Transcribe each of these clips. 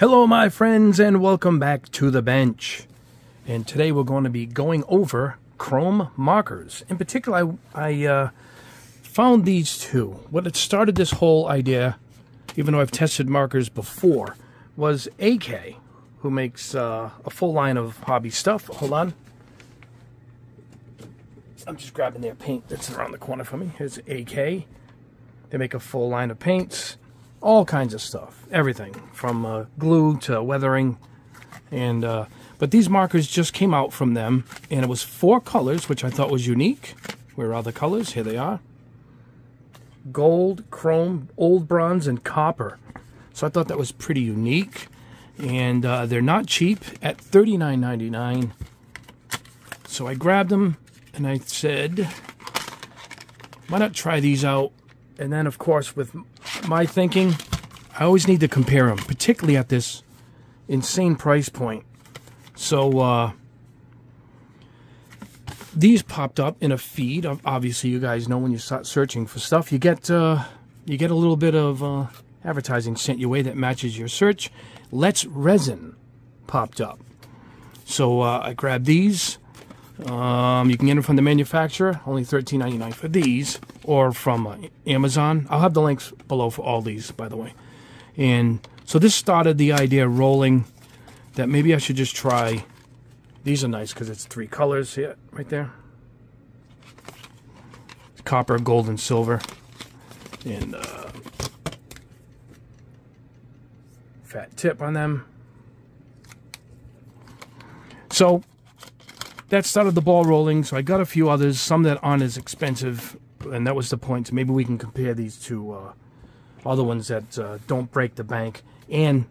Hello my friends and welcome back to the bench. And today we're going to be going over chrome markers. In particular, I found these two. What had started this whole idea, even though I've tested markers before, was AK, who makes a full line of hobby stuff. Hold on. I'm just grabbing their paint that's around the corner for me. Here's AK. They make a full line of paints. All kinds of stuff, everything from glue to weathering, and but these markers just came out from them, and it was 4 colors, which I thought was unique. Where are the colors? Here they are: gold, chrome, old bronze, and copper. So I thought that was pretty unique, and they're not cheap at $39.99. So I grabbed them, and I said, why not try these out? And then, of course, with my thinking, I always need to compare them, particularly at this insane price point. So these popped up in a feed. Obviously, you guys know when you start searching for stuff, you get a little bit of advertising sent your way that matches your search. Let's Resin popped up. So I grabbed these. You can get them from the manufacturer, only $13.99 for these, or from Amazon. I'll have the links below for all these, by the way. And so this started the idea rolling that maybe I should just try. These are nice because it's 3 colors here, right there. Copper, gold, and silver. And fat tip on them. So that started the ball rolling, so I got a few others, some that aren't as expensive, and that was the point. So maybe we can compare these to other ones that don't break the bank. And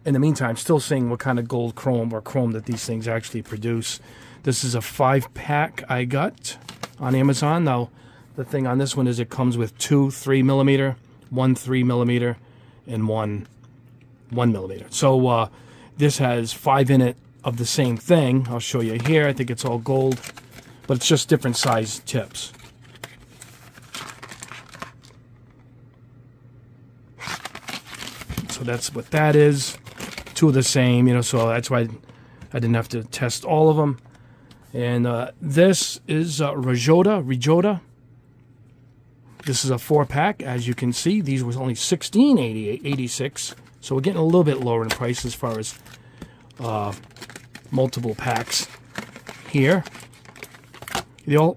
in the meantime, still seeing what kind of gold chrome or chrome that these things actually produce. This is a 5-pack I got on Amazon. Now, the thing on this one is it comes with 2 3mm, 1 3mm, and 1 1mm. So this has 5 in it of the same thing. I'll show you here. I think it's all gold, but it's just different size tips. So that's what that is. 2 of the same, you know, so that's why I didn't have to test all of them. And this is Rajota. This is a 4-pack, as you can see. These was only $16.86, so we're getting a little bit lower in price as far as multiple packs here. They all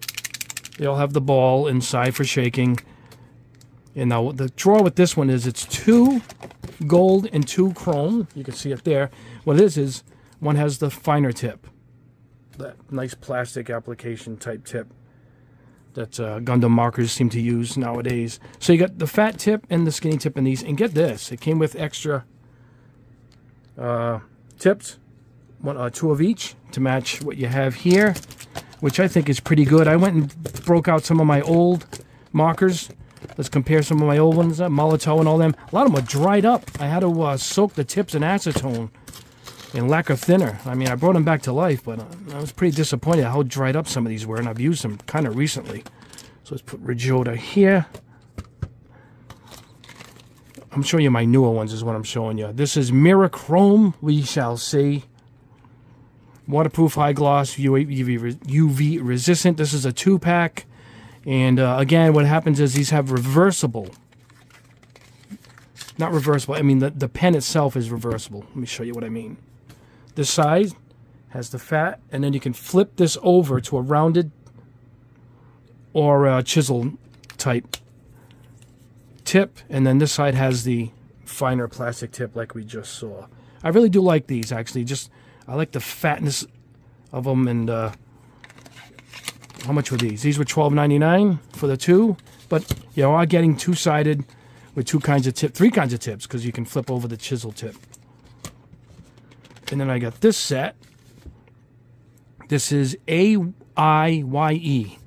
have the ball inside for shaking. And now the draw with this one is it's 2 gold and 2 chrome. You can see it there. What it is one has the finer tip, that nice plastic application type tip that Gundam markers seem to use nowadays. So you got the fat tip and the skinny tip in these. And get this, it came with extra tips. 2 of each to match what you have here, which I think is pretty good. I went and broke out some of my old markers. Let's compare some of my old ones, Molotov and all them. A lot of them are dried up. I had to soak the tips in acetone and lacquer thinner. I mean, I brought them back to life, but I was pretty disappointed how dried up some of these were, and I've used them kind of recently. So let's put Rajota here. I'm showing you my newer ones is what I'm showing you. This is Mirror Chrome, we shall see. Waterproof, high gloss, UV resistant. This is a 2-pack. And again, what happens is these have reversible. Not reversible, I mean the pen itself is reversible. Let me show you what I mean. This side has the fat, and then you can flip this over to a rounded or a chisel type tip. And then this side has the finer plastic tip like we just saw. I really do like these, actually. I like the fatness of them. And how much were these? These were $12.99 for the 2. But you are getting 2-sided with 2 kinds of tip, 3 kinds of tips, because you can flip over the chisel tip. And then I got this set. This is AIYE.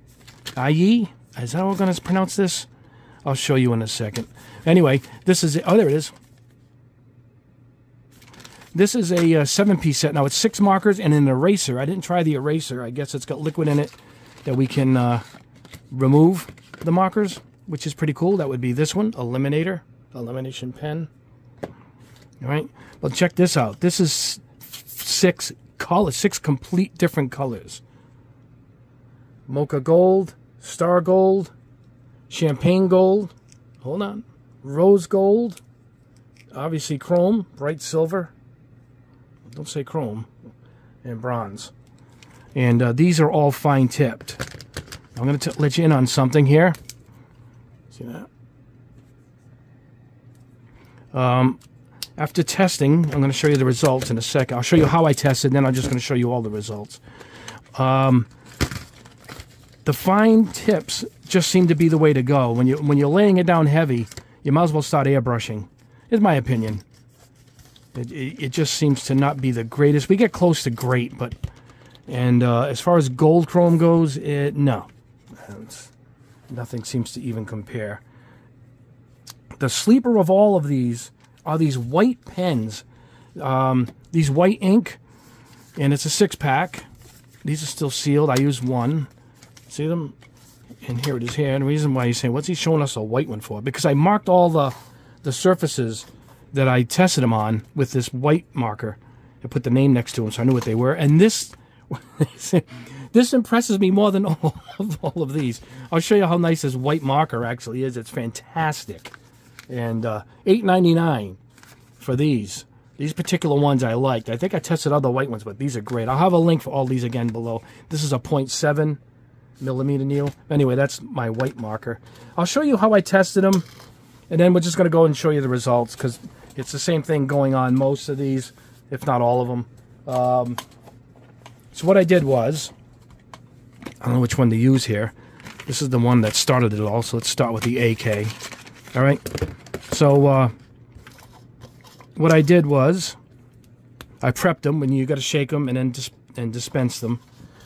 IE? Is that how we're going to pronounce this? I'll show you in a second. Anyway, this is... Oh, there it is. This is a 7-piece set. Now, it's 6 markers and an eraser. I didn't try the eraser. I guess it's got liquid in it that we can remove the markers, which is pretty cool. That would be this one, Eliminator, elimination pen. All right. Well, check this out. This is 6 colors, 6 complete different colors. Mocha gold, star gold, champagne gold, hold on, rose gold, obviously chrome, bright silver, don't say chrome, and bronze. And these are all fine tipped. I'm going to let you in on something here. See that? After testing, I'm going to show you the results in a second. I'll show you how I tested, then I'm just going to show you all the results. The fine tips just seem to be the way to go. When you're laying it down heavy, you might as well start airbrushing, is my opinion. It just seems to not be the greatest. We get close to great, but as far as gold chrome goes, no. Nothing seems to even compare. The sleeper of all of these are these white pens, these white ink, and it's a 6-pack. These are still sealed. I use one. See them? And here it is here. And the reason why you're saying, what's he showing us a white one for? Because I marked all the surfaces that I tested them on with this white marker. I put the name next to them so I knew what they were. And this this impresses me more than all of these. I'll show you how nice this white marker actually is. It's fantastic. And $8.99 for these. These particular ones I liked. I think I tested other white ones, but these are great. I'll have a link for all these again below. This is a 0.7 millimeter needle. Anyway, that's my white marker. I'll show you how I tested them, and then we're just going to go and show you the results, because it's the same thing going on most of these, if not all of them. So what I did was, I don't know which one to use here. This is the one that started it all, so let's start with the AK. All right. So what I did was, I prepped them, and you got to shake them and then dispense them.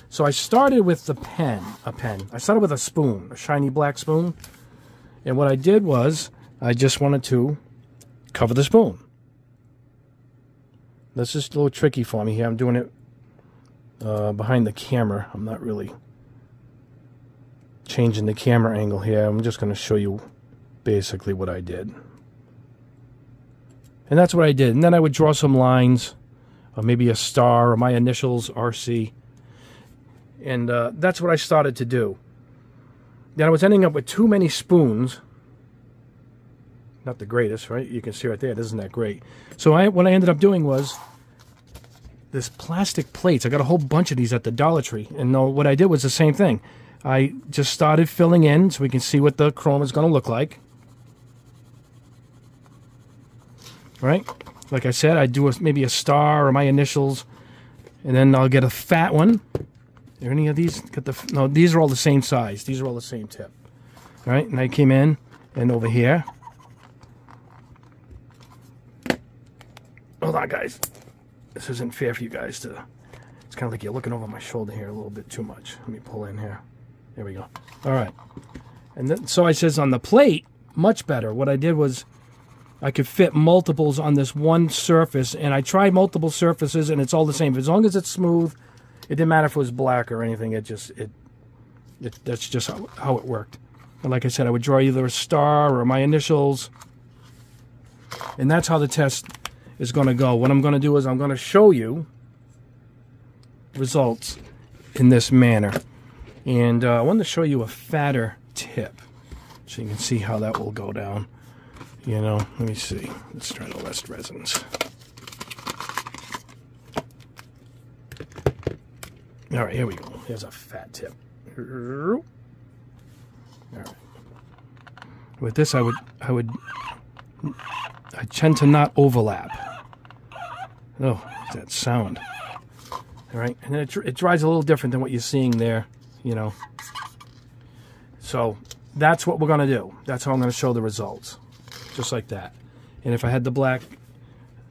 So I started with the pen, I started with a spoon, a shiny black spoon. And what I did was, I just wanted to cover the spoon. That's just a little tricky for me here. I'm doing it behind the camera. I'm not really changing the camera angle here. I'm just going to show you basically what I did. And that's what I did. And then I would draw some lines, or maybe a star, or my initials, RC. And that's what I started to do. Then I was ending up with too many spoons. Not the greatest, right? You can see right there, it isn't that great. So what I ended up doing was this plastic plates. I got a whole bunch of these at the Dollar Tree. And what I did was the same thing. I just started filling in so we can see what the chrome is going to look like. Right? Like I said, I'd do maybe a star or my initials. And then I'll get a fat one. Are any of these? No, these are all the same size. These are all the same tip. All right, and I came in and over here. Hold on, guys. This isn't fair for you guys to... It's kind of like you're looking over my shoulder here a little bit too much. Let me pull in here. There we go. All right. And then, so I says on the plate, much better. What I did was I could fit multiples on this one surface, and I tried multiple surfaces, and it's all the same. As long as it's smooth... It didn't matter if it was black or anything. That's just how it worked. And like I said, I would draw either a star or my initials. And that's how the test is going to go. What I'm going to do is I'm going to show you results in this manner. And I wanted to show you a fatter tip so you can see how that will go down. You know, let me see. Let's try the less resins. All right, here we go. Here's a fat tip. All right. With this, I tend to not overlap. Oh, that sound. All right, and then it dries a little different than what you're seeing there, you know. So that's what we're going to do. That's how I'm going to show the results, just like that. And if I had the black,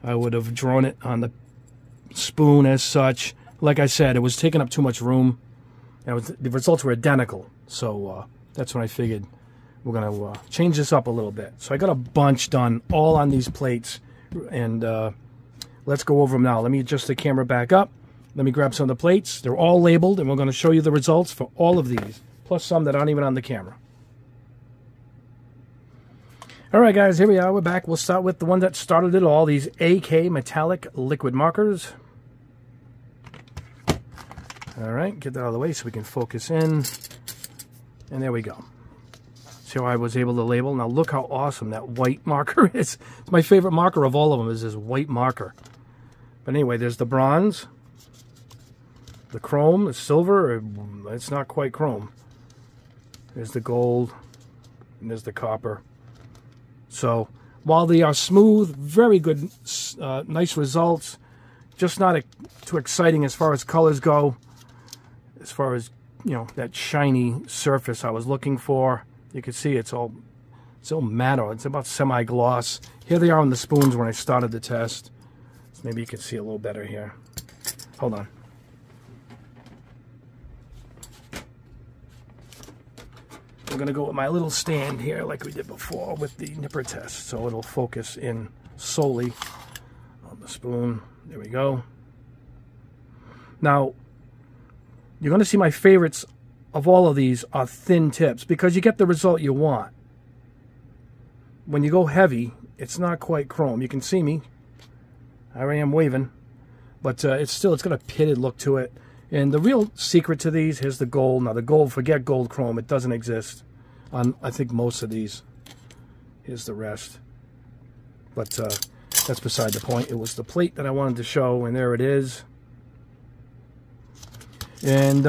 I would have drawn it on the spoon as such. Like I said, it was taking up too much room. The results were identical. So that's when I figured we're going to change this up a little bit. So I got a bunch done all on these plates. And let's go over them now. Let me adjust the camera back up. Let me grab some of the plates. They're all labeled, and we're going to show you the results for all of these, plus some that aren't even on the camera. All right, guys, here we are. We're back. We'll start with the one that started it all, these AK metallic liquid markers. All right, get that out of the way so we can focus in. And there we go. See how I was able to label? Now look how awesome that white marker is. My favorite marker of all of them is this white marker. But anyway, there's the bronze, the chrome, the silver. It's not quite chrome. There's the gold, and there's the copper. So while they are smooth, very good, nice results, just not too exciting as far as colors go, as far as, you know, that shiny surface I was looking for. You can see it's all matte. It's about semi-gloss. Here they are on the spoons when I started the test. So maybe you can see a little better here. Hold on. I'm going to go with my little stand here like we did before with the nipper test. So it'll focus in solely on the spoon. There we go. Now, you're going to see my favorites of all of these are thin tips because you get the result you want. When you go heavy, it's not quite chrome. You can see me. I am waving. But it's got a pitted look to it. And the real secret to these, here's the gold. Now the gold, forget gold chrome. It doesn't exist on, I think, most of these. Here's the rest. But that's beside the point. It was the plate that I wanted to show, and there it is. And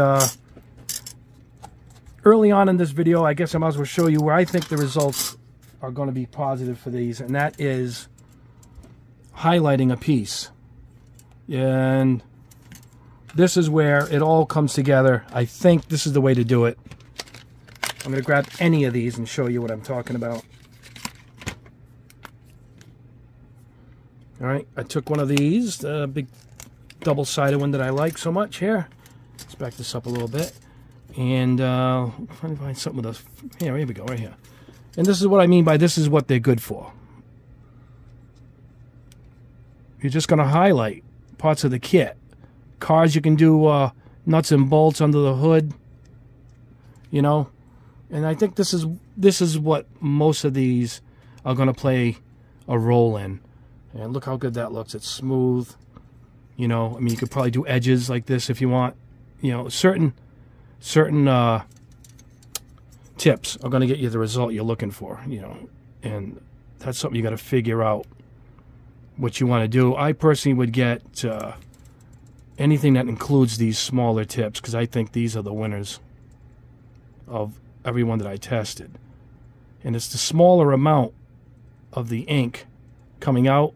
early on in this video, I guess I might as well show you where I think the results are going to be positive for these, and that is highlighting a piece. And this is where it all comes together. I think this is the way to do it. I'm going to grab any of these and show you what I'm talking about. All right, I took one of these, the big double-sided one that I like so much here. Let's back this up a little bit. And I'm trying to find something with us. Here we go, right here. And this is what I mean by this is what they're good for. You're just going to highlight parts of the kit. Cars, you can do nuts and bolts under the hood, you know. And I think this is what most of these are going to play a role in. And look how good that looks. It's smooth, you know. I mean, you could probably do edges like this if you want. You know, certain tips are going to get you the result you're looking for, you know. And that's something you got to figure out what you want to do. I personally would get anything that includes these smaller tips because I think these are the winners of everyone that I tested. And it's the smaller amount of the ink coming out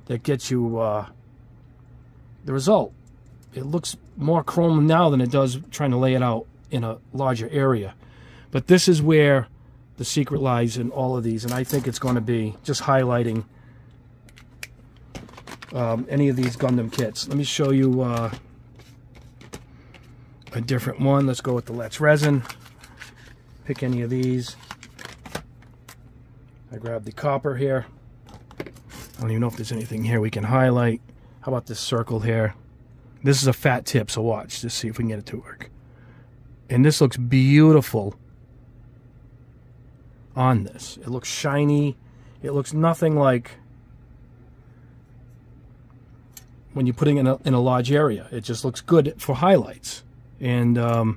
that gets you the result. It looks more chrome now than it does trying to lay it out in a larger area. But this is where the secret lies in all of these, and I think it's going to be just highlighting any of these Gundam kits. Let me show you a different one. Let's go with the Let's Resin. Pick any of these. I grab the copper here. I don't even know if there's anything here we can highlight. How about this circle here? This is a fat tip, so watch. Just see if we can get it to work. And this looks beautiful on this. It looks shiny. It looks nothing like when you're putting it in a large area. It just looks good for highlights. And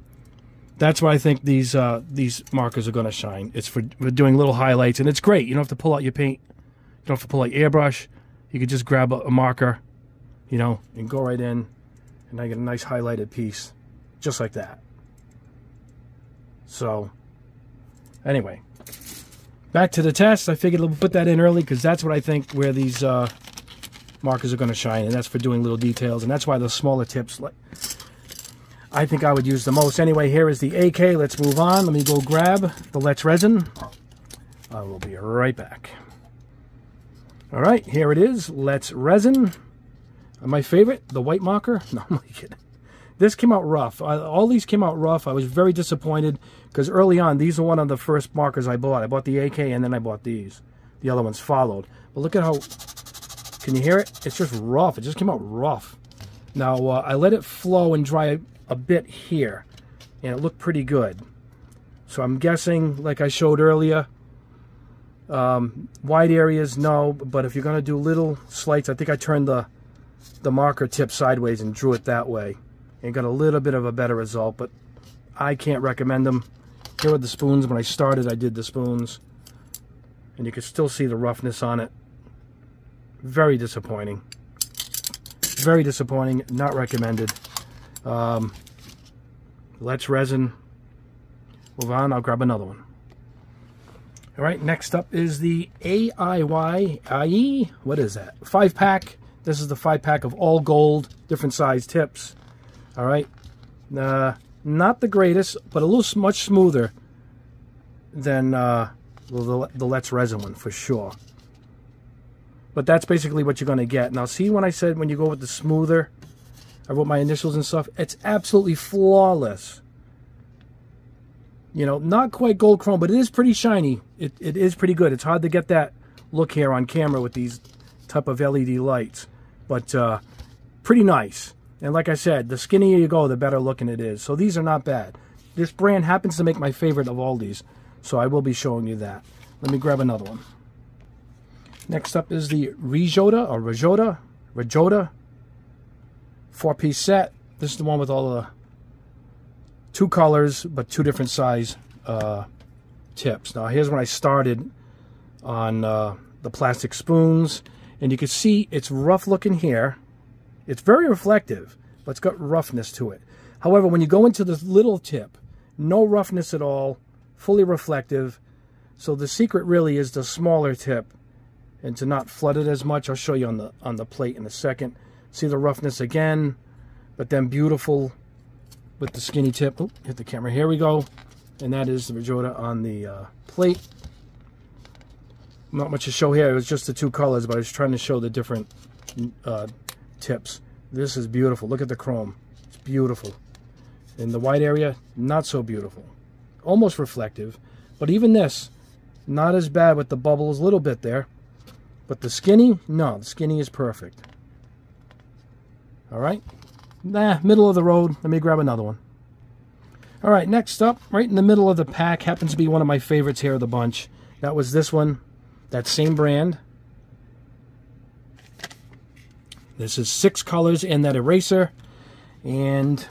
that's why I think these markers are going to shine. It's for doing little highlights, and it's great. You don't have to pull out your paint. You don't have to pull out your airbrush. You could just grab a marker, you know, and go right in, and I get a nice highlighted piece, just like that. So, anyway, back to the test. I figured we'll put that in early because that's what I think where these markers are going to shine, and that's for doing little details, and that's why the smaller tips, like, I think I would use the most. Anyway, here is the AK. Let's move on. Let me go grab the Let's Resin. I will be right back. All right, here it is. Let's Resin. My favorite, the white marker. No, I'm only kidding. This came out rough. All these came out rough. I was very disappointed because early on, these are one of the first markers I bought. I bought the AK and then I bought these. The other ones followed. But look at how, can you hear it? It's just rough. It just came out rough. Now, I let it flow and dry a bit here, and it looked pretty good. So I'm guessing, like I showed earlier, Wide areas, no, but if you're going to do little slights, I think I turned the marker tip sideways and drew it that way and got a little bit of a better result, but I can't recommend them. Here are the spoons. When I started, I did the spoons, and you can still see the roughness on it. Very disappointing. Very disappointing. Not recommended. Let's resin. Move on. I'll grab another one. All right. Next up is the AIY. What is that? 5-pack. This is the 5-pack of all gold, different size tips. All right. Not the greatest, but a little much smoother than the Let's Resin one for sure. But that's basically what you're going to get. Now, see when I said when you go with the smoother, I wrote my initials and stuff. It's absolutely flawless. You know, not quite gold chrome, but it is pretty shiny. It is pretty good. It's hard to get that look here on camera with these type of LED lights, but pretty nice. And like I said, the skinnier you go, the better looking it is. So these are not bad. This brand happens to make my favorite of all these, so I will be showing you that. Let me grab another one. Next up is the Rajota 4-piece set. This is the one with all the 2 colors, but 2 different size tips. Now here's when I started on the plastic spoons, and you can see it's rough looking here. It's very reflective, but it's got roughness to it. However, when you go into the little tip, no roughness at all, fully reflective. So the secret really is the smaller tip and to not flood it as much. I'll show you on the plate in a second. See the roughness again, but then beautiful with the skinny tip. Oh, hit the camera. Here we go. And that is the Rajota on the plate. Not much to show here. It was just the 2 colors, but I was trying to show the different tips. This is beautiful. Look at the chrome. It's beautiful. In the white area, not so beautiful. Almost reflective. But even this, not as bad with the bubbles, a little bit there. But the skinny, no, the skinny is perfect. All right. Middle of the road. Let me grab another one. All right, next up, right in the middle of the pack, happens to be one of my favorites here of the bunch. That was this one, that same brand. This is 6 colors in that eraser, and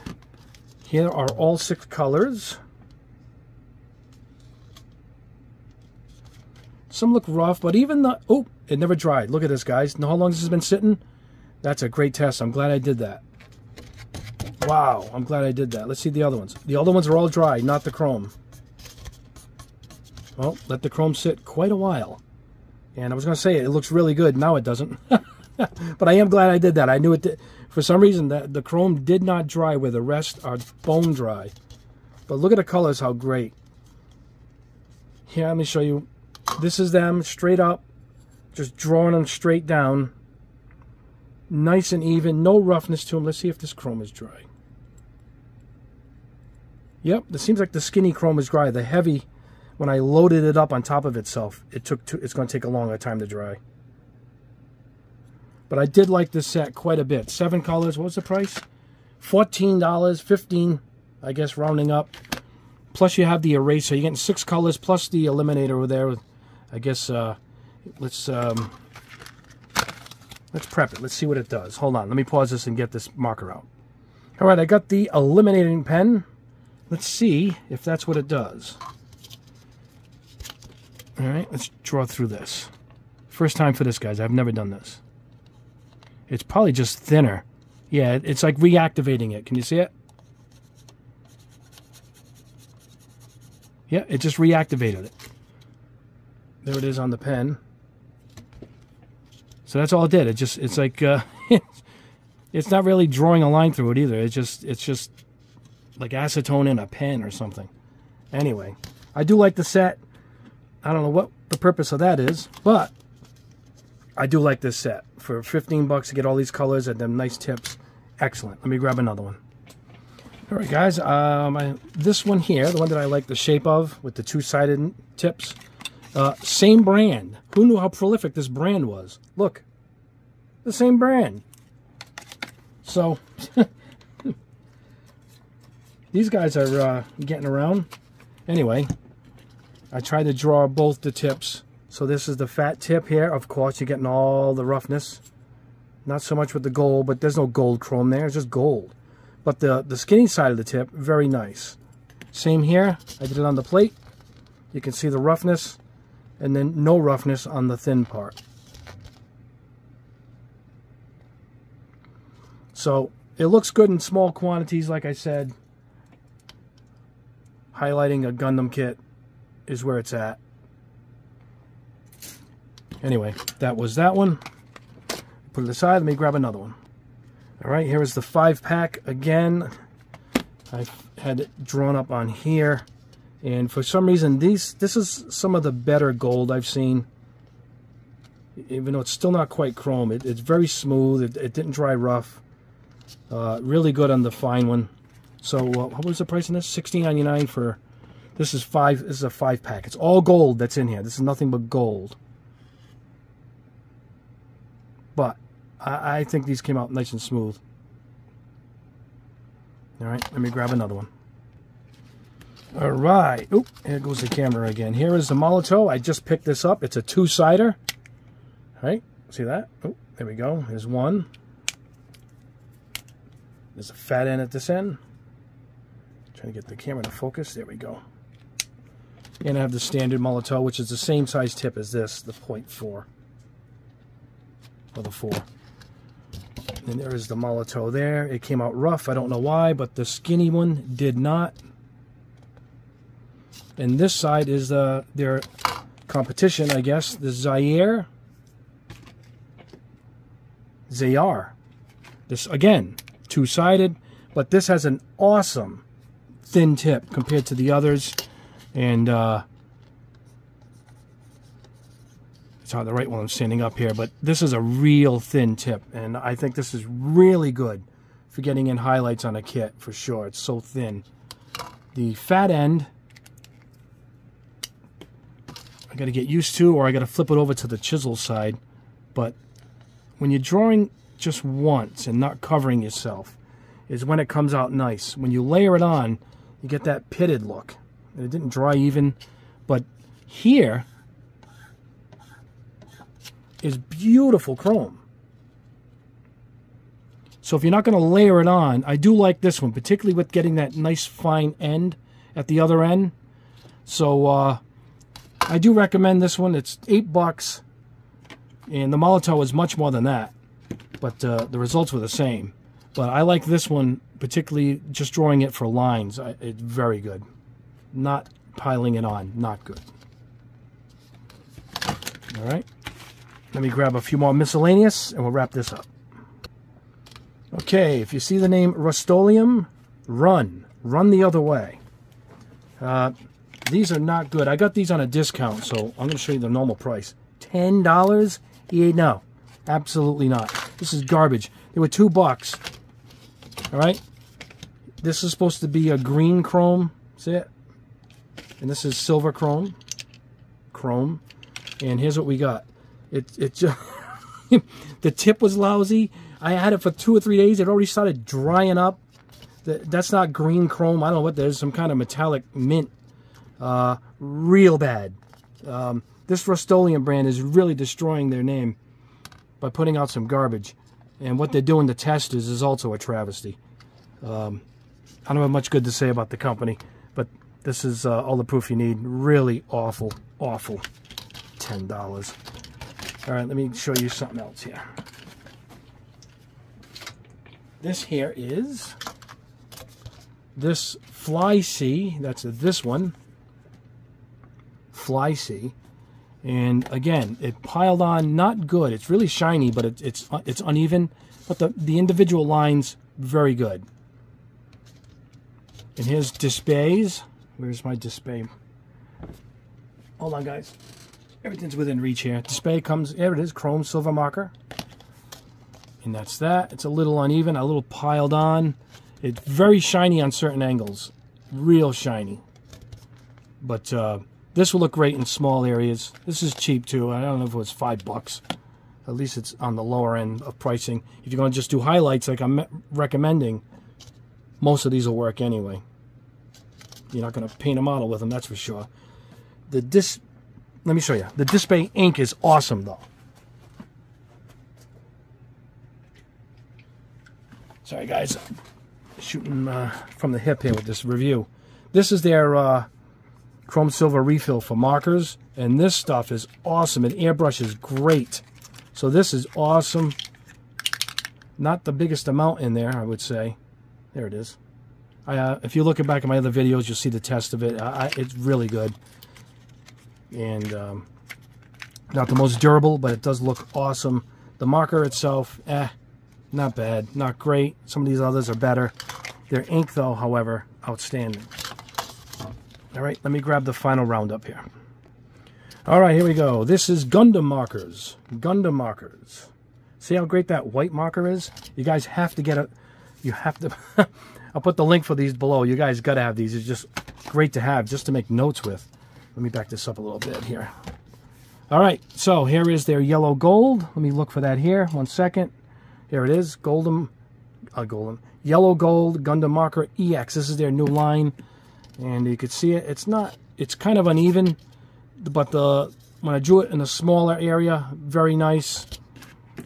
here are all 6 colors. Some look rough, but even the, oh, it never dried. Look at this, guys. Know how long this has been sitting? That's a great test. I'm glad I did that. Wow, I'm glad I did that. Let's see the other ones. The other ones are all dry, not the chrome. Well, let the chrome sit quite a while. And I was going to say, it looks really good. Now it doesn't. But I am glad I did that. I knew it did. For some reason, the chrome did not dry where the rest are bone dry. But look at the colors, how great. Here, let me show you. This is them, straight up. Just drawing them straight down. Nice and even. No roughness to them. Let's see if this chrome is dry. Yep, it seems like the skinny chrome is dry. The heavy, when I loaded it up on top of itself, it's going to take a longer time to dry. But I did like this set quite a bit. 7 colors. What was the price? $14, $15, I guess, rounding up. Plus you have the eraser. You're getting 6 colors plus the eliminator over there. I guess let's prep it. Let's see what it does. Hold on. Let me pause this and get this marker out. All right, I got the eliminating pen. Let's see if that's what it does. All right, let's draw through this. First time for this, guys. I've never done this. It's probably just thinner. Yeah, it's like reactivating it. Can you see it? Yeah, it just reactivated it. There it is on the pen. So that's all it did. It's like it's not really drawing a line through it either. It's just like acetone in a pen or something. Anyway, I do like the set. I don't know what the purpose of that is, but I do like this set. For 15 bucks to get all these colors and them nice tips. Excellent. Let me grab another one. All right, guys. This one here, the one that I like the shape of with the 2-sided tips. Same brand. Who knew how prolific this brand was? Look. The same brand. So, these guys are getting around. Anyway, I tried to draw both the tips So this is the fat tip here. Of course, you're getting all the roughness. Not so much with the gold, but there's no gold chrome there. It's just gold. But the skinny side of the tip, very nice. Same here. I did it on the plate. You can see the roughness, and then no roughness on the thin part. So it looks good in small quantities, like I said. Highlighting a Gundam kit is where it's at. Anyway, that was that one. Put it aside. Let me grab another one. All right, here is the 5-pack again. I've had it drawn up on here, and for some reason this is some of the better gold I've seen. Even though it's still not quite chrome, it's very smooth. It didn't dry rough. Really good on the fine one. So what was the price on this? $16.99 for this is a 5-pack. It's all gold that's in here. This is nothing but gold. But I think these came out nice and smooth. All right, let me grab another one. All right. Oop, here goes the camera again. Here is the Molotov. I just picked this up. It's a 2-sider. All right, see that? Oh, there we go. Here's one. There's a fat end at this end. Trying to get the camera to focus. There we go. And I have the standard Molotov, which is the same size tip as this, the 0.4. Or the 4. And there is the Molotov there. It came out rough. I don't know why, but the skinny one did not. And this side is their competition, I guess. The Zaire. This, again, 2-sided. But this has an awesome thin tip compared to the others. And it's on the right while I'm standing up here, but this is a real thin tip, and I think this is really good for getting in highlights on a kit for sure. It's so thin. The fat end I got to get used to, or I got to flip it over to the chisel side. But when you're drawing just once and not covering yourself is when it comes out nice. When you layer it on, you get that pitted look. And it didn't dry even, but here is beautiful chrome. So if you're not going to layer it on, I do like this one, particularly with getting that nice fine end at the other end. So I do recommend this one. It's $8, and the Molotov is much more than that, but the results were the same. But I like this one, particularly just drawing it for lines. It's very good. Not piling it on. Not good. All right. Let me grab a few more miscellaneous, and we'll wrap this up. Okay, if you see the name Rust-Oleum, run. Run the other way. These are not good. I got these on a discount, so I'm going to show you the normal price. $10? Yeah, no. Absolutely not. This is garbage. They were $2. All right? This is supposed to be a green chrome. See it? And this is silver chrome. Chrome. And here's what we got. It just the tip was lousy. I had it for 2 or 3 days. It already started drying up. That's not green chrome. I don't know what that is. Some kind of metallic mint. Real bad. This Rust-Oleum brand is really destroying their name by putting out some garbage. And what they're doing to testers is also a travesty. I don't have much good to say about the company, but this is all the proof you need. Really awful, awful. $10. All right, let me show you something else here. This here is this Fly C. That's this one. Fly C. And again, it piled on not good. It's really shiny, but it's uneven. But the individual lines, very good. And here's displays. Where's my display? Hold on, guys. Everything's within reach here. Display comes, there it is, chrome silver marker. And that's that. It's a little uneven, a little piled on. It's very shiny on certain angles. Real shiny. But this will look great in small areas. This is cheap too. I don't know if it was $5. At least it's on the lower end of pricing. If you're going to just do highlights like I'm recommending, most of these will work anyway. You're not going to paint a model with them, that's for sure. The Let me show you. The Display ink is awesome, though. Sorry, guys. Shooting from the hip here with this review. This is their chrome silver refill for markers, and this stuff is awesome. It airbrushes great. So this is awesome. Not the biggest amount in there, I would say. There it is. If you look back at my other videos, you'll see the test of it. It's really good. And not the most durable, but it does look awesome. The marker itself, not bad, not great. Some of these others are better. Their ink, though, however, outstanding. All right, let me grab the final roundup here. All right, here we go. This is Gundam markers. Gundam markers. See how great that white marker is? You guys have to get it. You have to. I'll put the link for these below. You guys got to have these. It's just great to have, just to make notes with. Let me back this up a little bit here. All right, so here is their yellow gold. Let me look for that here. 1 second. Here it is. Yellow gold Gundam marker EX. This is their new line. And you can see it. It's kind of uneven, but when I drew it in a smaller area, very nice.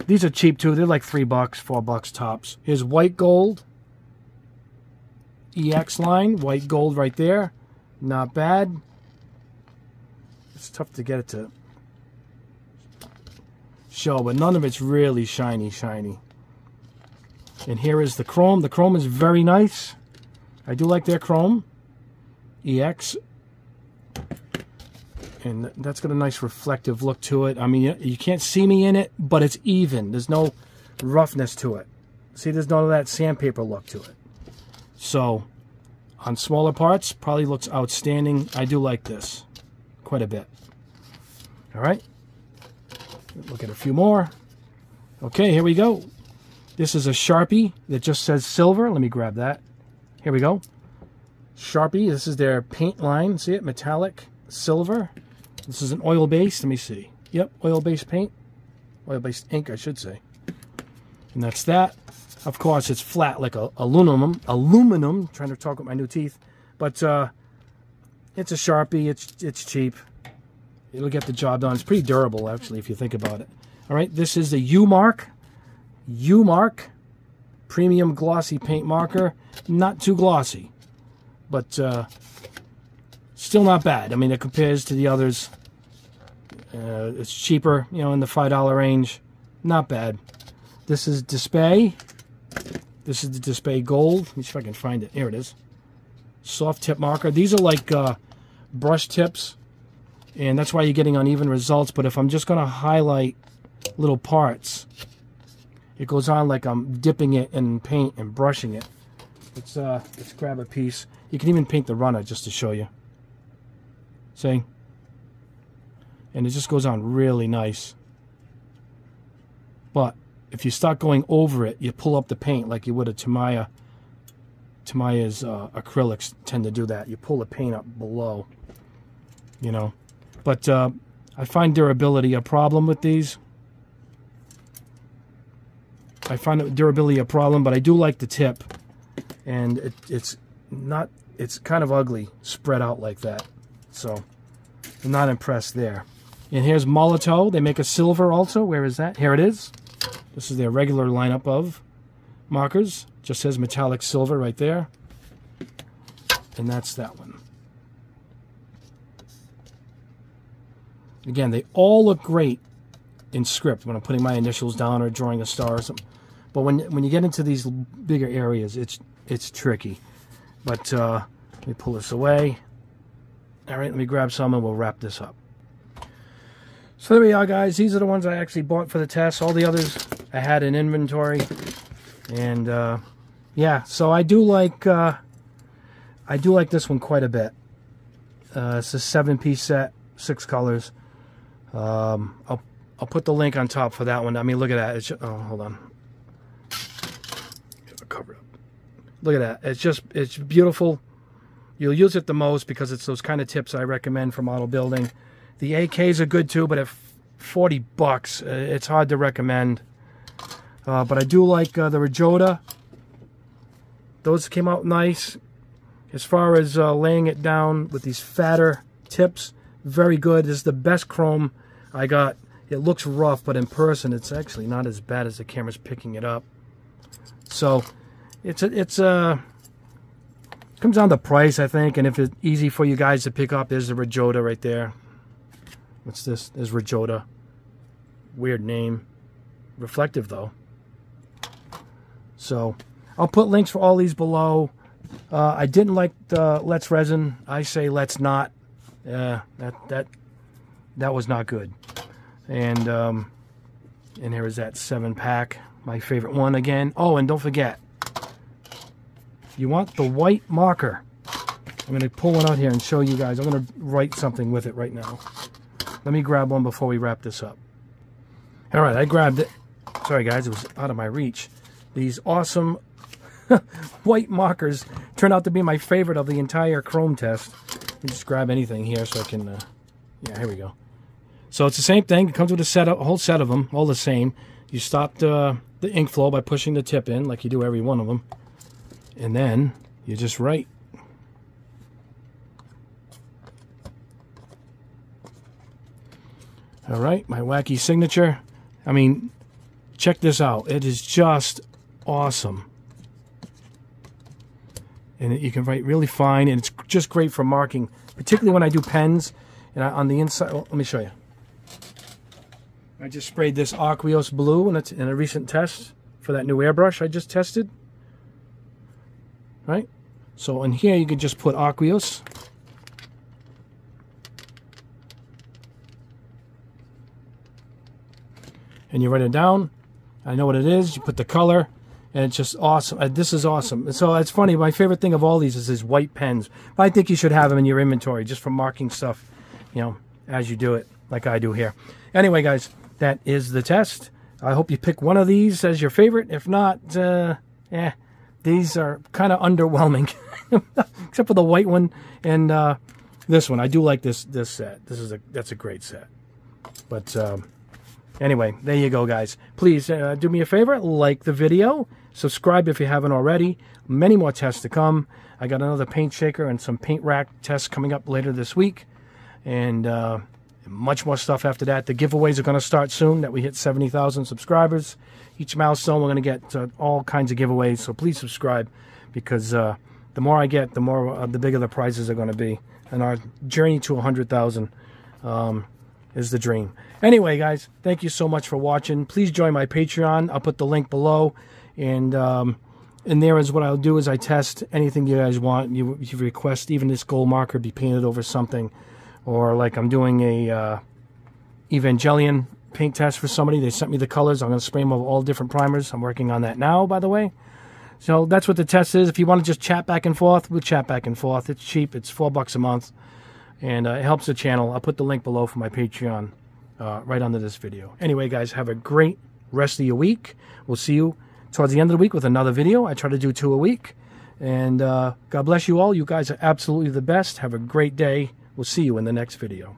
These are cheap too. They're like $3, $4 tops. Here's white gold. EX line. White gold right there. Not bad. It's tough to get it to show, but none of it's really shiny. And here is the chrome. The chrome is very nice. I do like their chrome. EX. And that's got a nice reflective look to it. I mean, you can't see me in it, but it's even. There's no roughness to it. See, there's none of that sandpaper look to it. So, on smaller parts, probably looks outstanding. I do like this quite a bit. All right. Look at a few more. Okay, here we go. This is a Sharpie that just says silver. Let me grab that. Here we go. Sharpie. This is their paint line. See it? Metallic silver. This is an oil-based. Let me see. Yep, oil-based paint. Oil-based ink, I should say. And that's that. Of course, it's flat like aluminum. Aluminum. Trying to talk with my new teeth. But it's a Sharpie. It's cheap. It'll get the job done. It's pretty durable, actually, if you think about it. All right, this is the U-Mark. U-Mark premium glossy paint marker. Not too glossy, but still not bad. I mean, it compares to the others. It's cheaper, you know, in the $5 range. Not bad. This is Display. This is the Display Gold. Let me see if I can find it. Here it is. Soft tip marker. These are like brush tips, and that's why you're getting uneven results. But if I'm just going to highlight little parts, it goes on like I'm dipping it in paint and brushing it. Let's grab a piece. You can even paint the runner just to show you. See? And it just goes on really nice. But if you start going over it, you pull up the paint like you would a Tamiya. Tamiya's acrylics tend to do that. You pull the paint up below, you know. But I find durability a problem with these. I find durability a problem, but I do like the tip. And it's kind of ugly spread out like that. So I'm not impressed there. And here's Molotov. They make a silver also. Where is that? Here it is. This is their regular lineup of markers. Just says metallic silver right there. And that's that one. Again, they all look great in script when I'm putting my initials down or drawing a star or something. But when you get into these bigger areas, it's tricky. But let me pull this away. All right, let me grab some and we'll wrap this up. So there we are, guys. These are the ones I actually bought for the test. All the others I had in inventory. And yeah, so I do like this one quite a bit. It's a 7-piece set, 6 colors. I'll put the link on top for that one. I mean, look at that. Oh, hold on. Cover it up. Look at that. It's beautiful. You'll use it the most because it's those kind of tips I recommend for model building. The AKs are good too, but at $40, it's hard to recommend. But I do like the Rajota. Those came out nice. As far as laying it down with these fatter tips, very good. This is the best chrome I got. It looks rough, but in person it's actually not as bad as the camera's picking it up. So it's comes down to price, I think, and if it's easy for you guys to pick up, there's the Rajota right there. What's this? There's Rajota. Weird name. Reflective though. So I'll put links for all these below. I didn't like the Let's Resin. I say let's not. That was not good. And here is that 7-pack, my favorite one again. Oh, and don't forget, you want the white marker. I'm going to pull one out here and show you guys. I'm going to write something with it right now. Let me grab one before we wrap this up. All right, I grabbed it. Sorry, guys, it was out of my reach. These awesome white markers turned out to be my favorite of the entire chrome test. Let me just grab anything here so I can... yeah, here we go. So it's the same thing. It comes with a whole set of them, all the same. You stop the ink flow by pushing the tip in, like you do every one of them. And then you just write. All right, my wacky signature. I mean, check this out. It is just awesome. And you can write really fine, and it's just great for marking, particularly when I do pens. And on the inside, well, let me show you. I just sprayed this Aqueous blue in a recent test for that new airbrush I just tested. Right? So in here you can just put Aqueous. And you write it down. I know what it is. You put the color, and it's just awesome. This is awesome. So it's funny. My favorite thing of all these is these white pens. But I think you should have them in your inventory just for marking stuff, you know, as you do it, like I do here. Anyway, guys, that is the test. I hope you pick one of these as your favorite. If not, these are kind of underwhelming, except for the white one and this one. I do like this set. That's a great set. But anyway, there you go, guys. Please do me a favor, like the video, subscribe if you haven't already. Many more tests to come. I got another paint shaker and some paint rack tests coming up later this week, and much more stuff after that. The giveaways are going to start soon that we hit 70,000 subscribers. Each milestone we're going to get all kinds of giveaways, so please subscribe, because the more I get, the more the bigger the prizes are going to be, and our journey to 100,000 is the dream. Anyway, guys, thank you so much for watching. Please join my Patreon. I'll put the link below, and in there is what I'll do is I test anything you guys want. You request even this gold marker be painted over something, or like I'm doing a Evangelion paint test for somebody. They sent me the colors. I'm going to spray them over all different primers. I'm working on that now, by the way. So that's what the test is. If you want to just chat back and forth, we'll chat back and forth. It's cheap. It's $4 a month, and it helps the channel. I'll put the link below for my Patreon right under this video. Anyway, guys, have a great rest of your week. We'll see you towards the end of the week with another video. I try to do 2 a week. And God bless you all. You guys are absolutely the best. Have a great day. We'll see you in the next video.